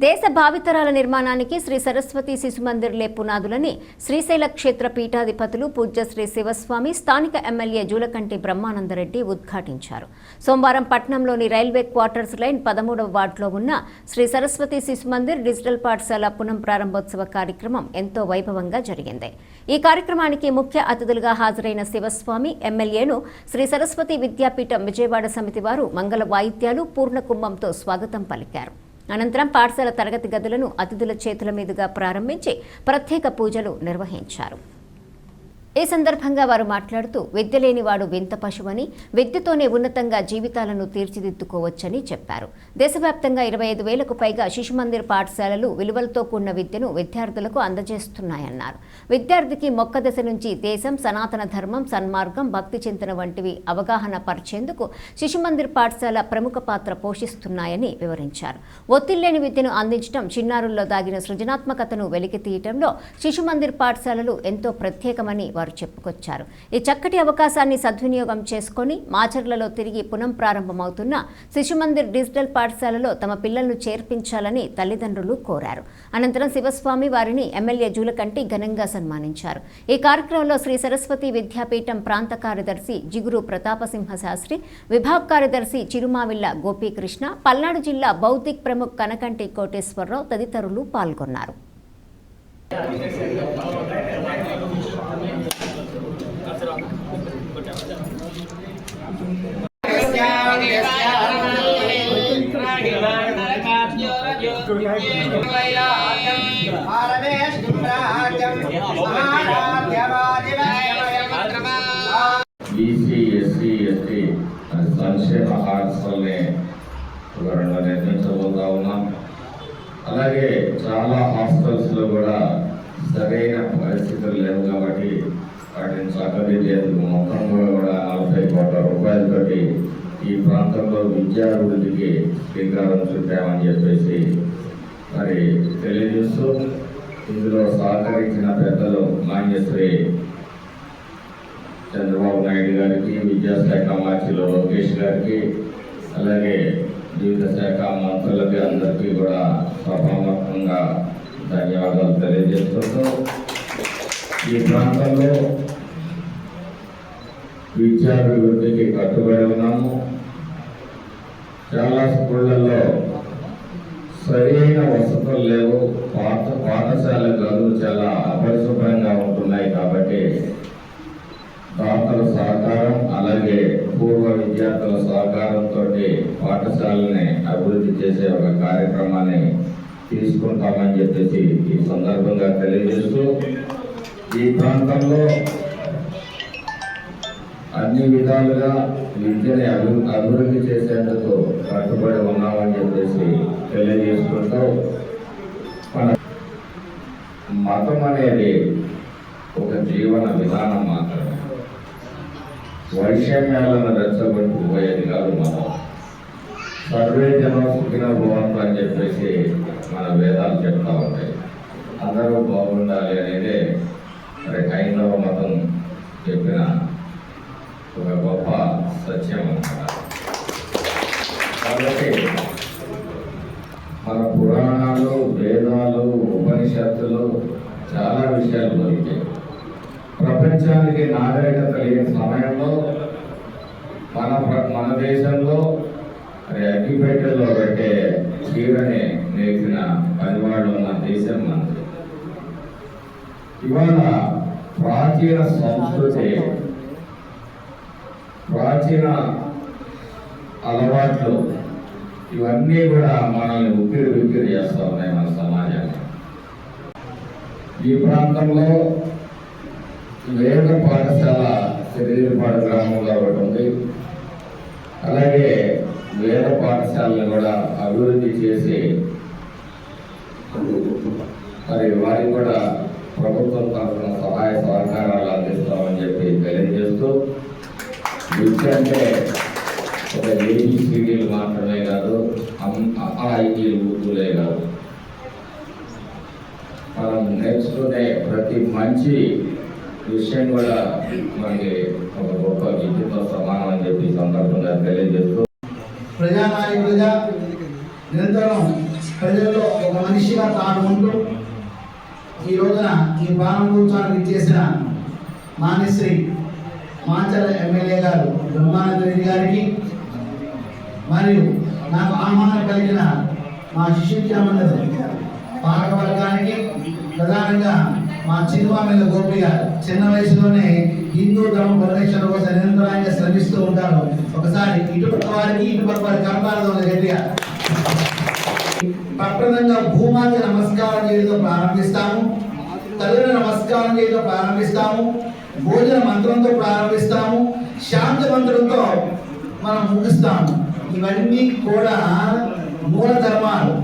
దేశ భావితరాల నిర్మాణానికి శ్రీ సరస్వతి శిశు మందిర్లే పునాదులని శ్రీశైల క్షేత్ర పీఠాధిపతులు పూజ్య శ్రీ శివస్వామి స్థానిక ఎమ్మెల్యే జూలకంటి బ్రహ్మానందరెడ్డి ఉద్ఘాటించారు. సోమవారం పట్టణంలోని రైల్వే క్వార్టర్స్ లైన్ 13వ వార్డులో ఉన్న శ్రీ సరస్వతి శిశు మందిర్ డిజిటల్ పాఠశాల పునః ప్రారంభోత్సవ కార్యక్రమం ఎంతో వైభవంగా జరిగింది. ఈ కార్యక్రమానికి ముఖ్య అతిథులుగా హాజరైన శివస్వామి ఎమ్మెల్యేను శ్రీ సరస్వతి విద్యాపీఠం విజయవాడ సమితి వారు మంగళ వాయిద్యాలు పూర్ణ కుంభంతో స్వాగతం పలికారు. అనంతరం పాఠశాల తరగతి గదులను అతిథుల చేతుల మీదుగా ప్రారంభించి ప్రత్యేక పూజలు నిర్వహించారు. ఈ సందర్భంగా వారు మాట్లాడుతూ విద్య లేనివాడు వింత పశువని, విద్యతోనే ఉన్నతంగా జీవితాలను తీర్చిదిద్దుకోవచ్చని చెప్పారు. దేశవ్యాప్తంగా 25,000కు పైగా శిశు మందిర్ పాఠశాలలు విలువలతో కూడిన విద్యను విద్యార్థులకు అందజేస్తున్నాయన్నారు. విద్యార్థికి మొక్క దశ నుంచి దేశం, సనాతన ధర్మం, సన్మార్గం, భక్తి చింతన వంటివి అవగాహన పరిచేందుకు శిశు మందిర్ పాఠశాల ప్రముఖ పాత్ర పోషిస్తున్నాయని వివరించారు. ఒత్తిళ్లేని విద్యను అందించడం, చిన్నారుల్లో దాగిన సృజనాత్మకతను వెలికితీయటంలో శిశు మందిర్ పాఠశాలలు ఎంతో ప్రత్యేకమని వారు చెప్పుకొచ్చారు. ఈ చక్కటి అవకాశాన్ని సద్వినియోగం చేసుకుని మాచర్లలో తిరిగి పునః ప్రారంభమవుతున్న శిశు మందిర్ డిజిటల్ పాఠశాలలో తమ పిల్లలను చేర్పించాలని తల్లిదండ్రులు కోరారు. అనంతరం శివస్వామి వారిని ఎమ్మెల్యే జూలకంటి ఘనంగా సన్మానించారు. ఈ కార్యక్రమంలో శ్రీ సరస్వతి విద్యాపీఠం ప్రాంత కార్యదర్శి జిగురు ప్రతాపసింహ శాస్త్రి, విభాగ కార్యదర్శి చిరుమావిళ్ల గోపీకృష్ణ, పల్నాడు జిల్లా బౌద్ధిక్ ప్రముఖ్ కనకంటి కోటేశ్వరరావు తదితరులు పాల్గొన్నారు. బీసీ, ఎస్సీ, ఎస్టీ సంక్షేమ హాస్టల్ని నిర్మించబోతా ఉన్నాం. అలాగే చాలా హాస్టల్స్లో కూడా సరైన పరిస్థితులు లేవు కాబట్టి వాటిని చక్కదిద్దేందుకు మొత్తం కూడా 40 కోట్ల రూపాయలతోటి ఈ ప్రాంతంలో విద్యాభివృద్ధికి శ్రీకారం చుట్టామని చెప్పేసి మరి తెలియజేస్తూ, ఇందులో సహకరించిన పెద్దలు మాన్యశ్రీ చంద్రబాబు నాయుడు గారికి, విద్యాశాఖ మంత్రులు లోకేష్ గారికి, అలాగే వివిధ శాఖ మంత్రులకి అందరికీ కూడా సభాముఖంగా ధన్యవాదాలు తెలియజేస్తుంటూ, ఈ ప్రాంతంలో విద్యాభివృద్ధికి కట్టుబడి ఉన్నాము. చాలా స్కూళ్ళల్లో సరైన వసతులు లేవు. పాఠశాల గదులు చాలా అపరిశుభ్రంగా ఉంటున్నాయి. కాబట్టి దాతల సహకారం, అలాగే పూర్వ విద్యార్థుల సహకారంతో పాఠశాలని అభివృద్ధి చేసే ఒక కార్యక్రమాన్ని తీసుకుంటామని చెప్పేసి ఈ సందర్భంగా తెలియజేస్తూ, ఈ ప్రాంతంలో అన్ని విధాలుగా విద్యని అభివృద్ధి చేసేందుకు కట్టుబడి ఉన్నామని చెప్పేసి తెలియజేసుకుంటూ, మన మతం అనేది ఒక జీవన విధానం మాత్రమే. వైషమ్యాలను రెచ్చగొట్టుకుపోయేది కాదు మతం. సర్వే జనం సుఖినో భవంతు అని చెప్పేసి మన వేదాలు చెప్తా ఉంటాయి. అందరూ బాగుండాలి అనేది మరి హైందవ మతం చెప్పిన ఒక గొప్ప సత్యం అన్నమాట. కాబట్టి మన పురాణాలు, వేదాలు, ఉపనిషత్తులు చాలా విషయాలు దొరికాయి. ప్రపంచానికి నాగరికత లేని సమయంలో మన దేశంలో అగ్గిపెట్టెల్లో పెట్టే చీరని నేర్చిన పనివాళ్ళు ఉన్న దేశం మనది. ఇవాళ ప్రాచీన సంస్కృతి, ప్రాచీన అలవాట్లు ఇవన్నీ కూడా మనల్ని ఉక్కిరి చేస్తూ ఉన్నాయి మన సమాజాన్ని. ఈ ప్రాంతంలో వేద పాఠశాల సిరిదిరిపాడు గ్రామంలో ఒకటి ఉంది. అలాగే వేద పాఠశాలను కూడా అభివృద్ధి చేసి మరి వారికి కూడా ప్రభుత్వం తరఫున సహాయ సహకారాలు అందిస్తామని చెప్పి తెలియజేస్తూ, విద్య అంటే ఒక ఏబిసిడీలు మాత్రమే కాదు, ఐటీలు ఊర్లే కాదు. మనం నేర్చుకునే ప్రతి మంచి విషయం కూడా మనకి ఒక గొప్ప విద్యతో సమానం అని చెప్పి సందర్భంగా తెలియజేస్తూ, ప్రజానాయకులుగా నిరంతరం ప్రజల్లో ఒక మనిషిగా తాను ఉంటూ ఈ రోజున ఈ ప్రారంభోత్సవానికి ఇచ్చేసిన మాన్యశ్రీ మాచర్ల ఎమ్మెల్యే గారు బ్రహ్మానంద రెడ్డి గారికి మరియు నాకు ఆహ్వానం కలిగిన మా శిశుత్యామందరు పాలకవర్గానికి, ప్రధానంగా మా చిన్నమామిల గోపి గారు చిన్న వయసులోనే హిందూ ధర్మ పరిరక్షణ కోసం నిరంతరంగా శ్రమిస్తూ ఉంటారు. ఒకసారి ఇటుపక్క వారికి ఇటుపక్క వారి కర్మాలతో గట్టిగా ప్రప్రదంగా భూమాకి నమస్కారం చేయడంతో ప్రారంభిస్తాము, తల్లిని నమస్కారం చేయడం ప్రారంభిస్తాము, భోజన మంత్రంతో ప్రారంభిస్తాము, శాంతి మంత్రంతో మనం ముగిస్తాము. ఇవన్నీ కూడా మూల ధర్మాలు.